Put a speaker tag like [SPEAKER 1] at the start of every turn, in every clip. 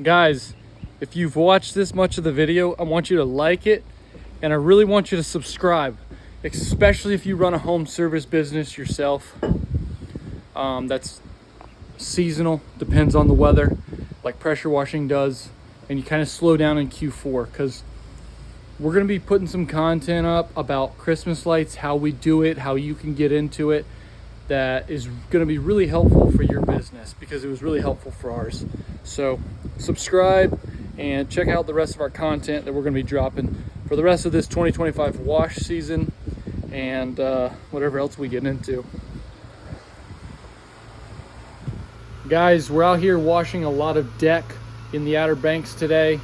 [SPEAKER 1] Guys, if you've watched this much of the video, I want you to like it, and I really want you to subscribe, especially if you run a home service business yourself. That's seasonal, depends on the weather, like pressure washing does, and you kind of slow down in Q4 because we're going to be putting some content up about Christmas lights, how we do it, how you can get into it. That is going to be really helpful for your business because it was really helpful for ours. So subscribe and check out the rest of our content that we're going to be dropping for the rest of this 2025 wash season and whatever else we get into. Guys, we're out here washing a lot of deck in the Outer Banks today.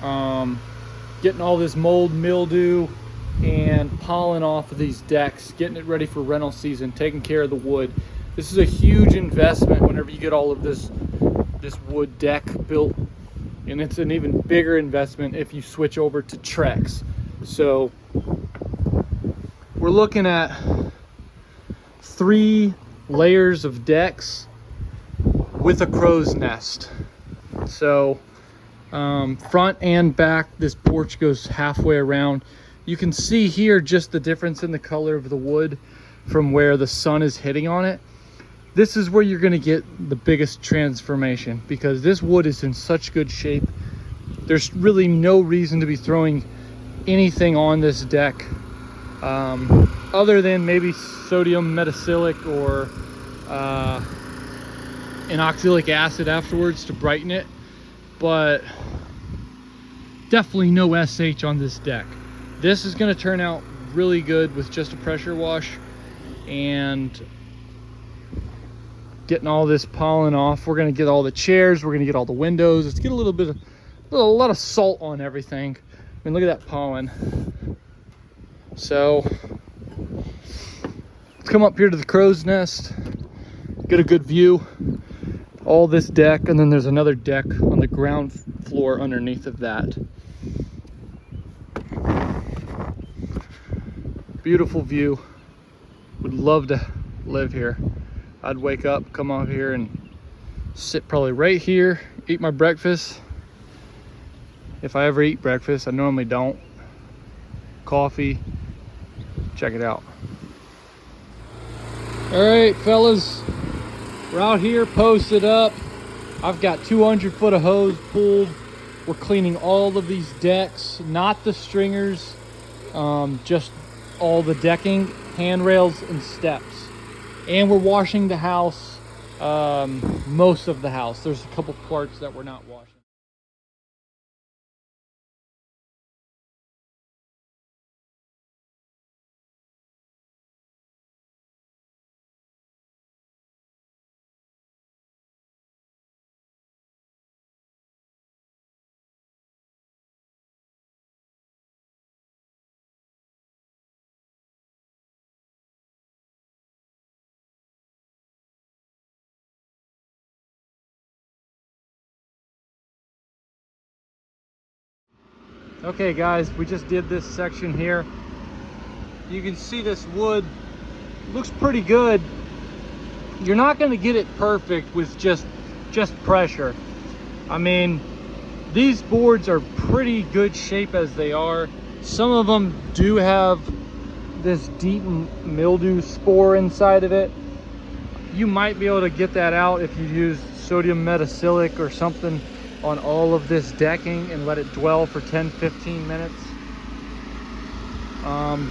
[SPEAKER 1] Getting all this mold, mildew, and pollen off of these decks, getting it ready for rental season, taking care of the wood. This is a huge investment whenever you get all of this wood deck built, and it's an even bigger investment if you switch over to Trex. So we're looking at 3 layers of decks with a crow's nest. So front and back, this porch goes halfway around. You can see here just the difference in the color of the wood from where the sun is hitting on it. This is where you're going to get the biggest transformation because this wood is in such good shape. There's really no reason to be throwing anything on this deck other than maybe sodium metacylic or an oxalic acid afterwards to brighten it, but definitely no SH on this deck. This is going to turn out really good with just a pressure wash and getting all this pollen off. We're going to get all the chairs, we're going to get all the windows. Let's get a lot of salt on everything. I mean, look at that pollen. So let's come up here to the crow's nest, get a good view. All this deck, and then there's another deck on the ground floor underneath of that. Beautiful view. Would love to live here. I'd wake up, come out here and sit probably right here, eat my breakfast. If I ever eat breakfast, I normally don't. Coffee. Check it out. All right, fellas. We're out here posted up. I've got 200 foot of hose pulled. We're cleaning all of these decks, not the stringers, just all the decking, handrails, and steps. And we're washing the house, most of the house. There's a couple parts that we're not washing. Okay guys, we just did this section here. You can see this wood looks pretty good. You're not going to get it perfect with just pressure. I mean, these boards are pretty good shape as they are. Some of them do have this deep mildew spore inside of it. You might be able to get that out if you use sodium metacylic or something on all of this decking and let it dwell for 10-15 minutes.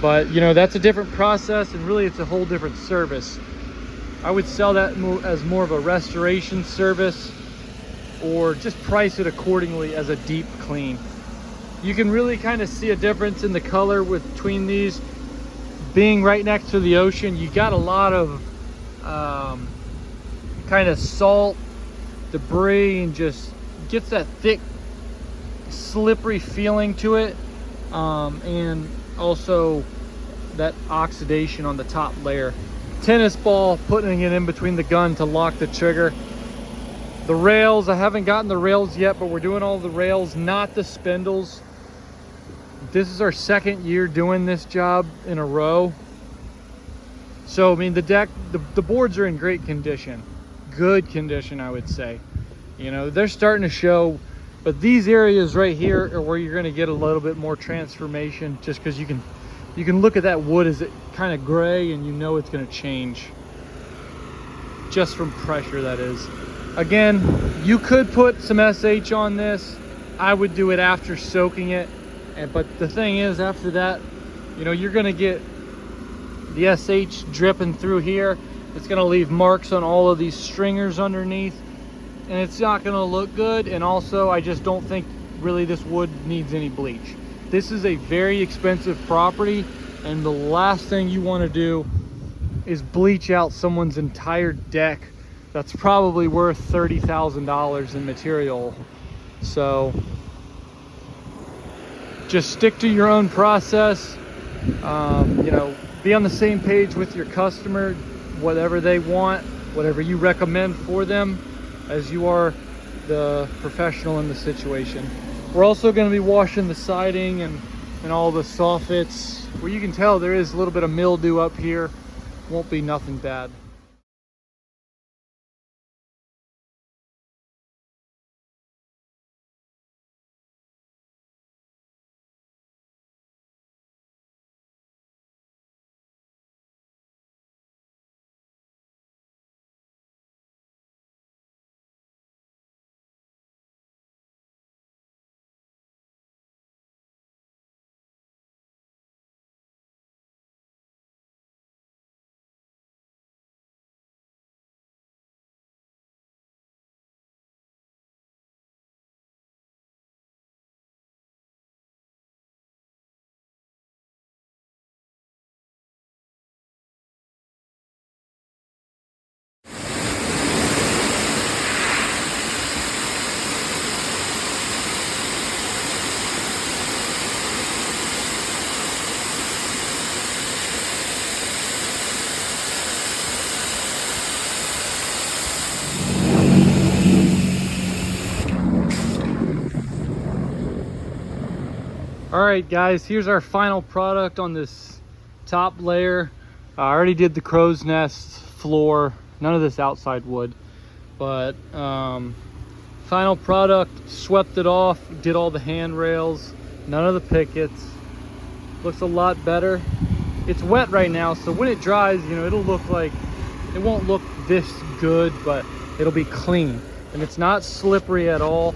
[SPEAKER 1] But you know, that's a different process, and really it's a whole different service. I would sell that as more of a restoration service, or just price it accordingly as a deep clean. You can really kind of see a difference in the color between these. Being right next to the ocean, you got a lot of kind of salt, debris, and just gets that thick, slippery feeling to it, and also that oxidation on the top layer. Tennis ball, putting it in between the gun to lock the trigger. The rails, I haven't gotten the rails yet, but we're doing all the rails, not the spindles. This is our second year doing this job in a row. So I mean, the boards are in great condition, good condition, I would say. You know, they're starting to show, but these areas right here are where you're going to get a little bit more transformation, just because you can look at that wood as it kind of gray, and you know it's going to change just from pressure, that is. Again, you could put some SH on this. I would do it after soaking it, but the thing is, after that, you know, you're going to get the SH dripping through here. It's going to leave marks on all of these stringers underneath, and it's not going to look good. And also, I just don't think really this wood needs any bleach. This is a very expensive property, and the last thing you want to do is bleach out someone's entire deck that's probably worth $30,000 in material. So just stick to your own process. You know, be on the same page with your customer, whatever they want, whatever you recommend for them, as you are the professional in the situation. We're also going to be washing the siding and all the soffits, where you can tell there is a little bit of mildew up here. Won't be nothing bad. All right, guys, here's our final product on this top layer. I already did the crow's nest floor, none of this outside wood, but final product, swept it off, did all the handrails, none of the pickets. Looks a lot better. It's wet right now, so when it dries, you know, it'll look like, it won't look this good, but it'll be clean, and it's not slippery at all.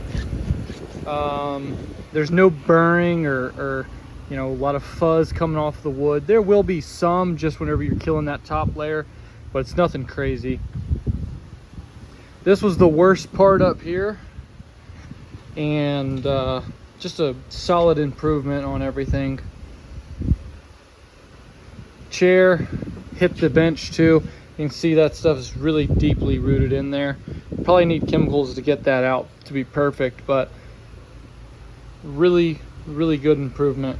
[SPEAKER 1] There's no burring or you know, a lot of fuzz coming off the wood. There will be some just whenever you're killing that top layer, but it's nothing crazy. This was the worst part up here, and just a solid improvement on everything. Chair hit the bench too. You can see that stuff is really deeply rooted in there. Probably need chemicals to get that out to be perfect, but really good improvement.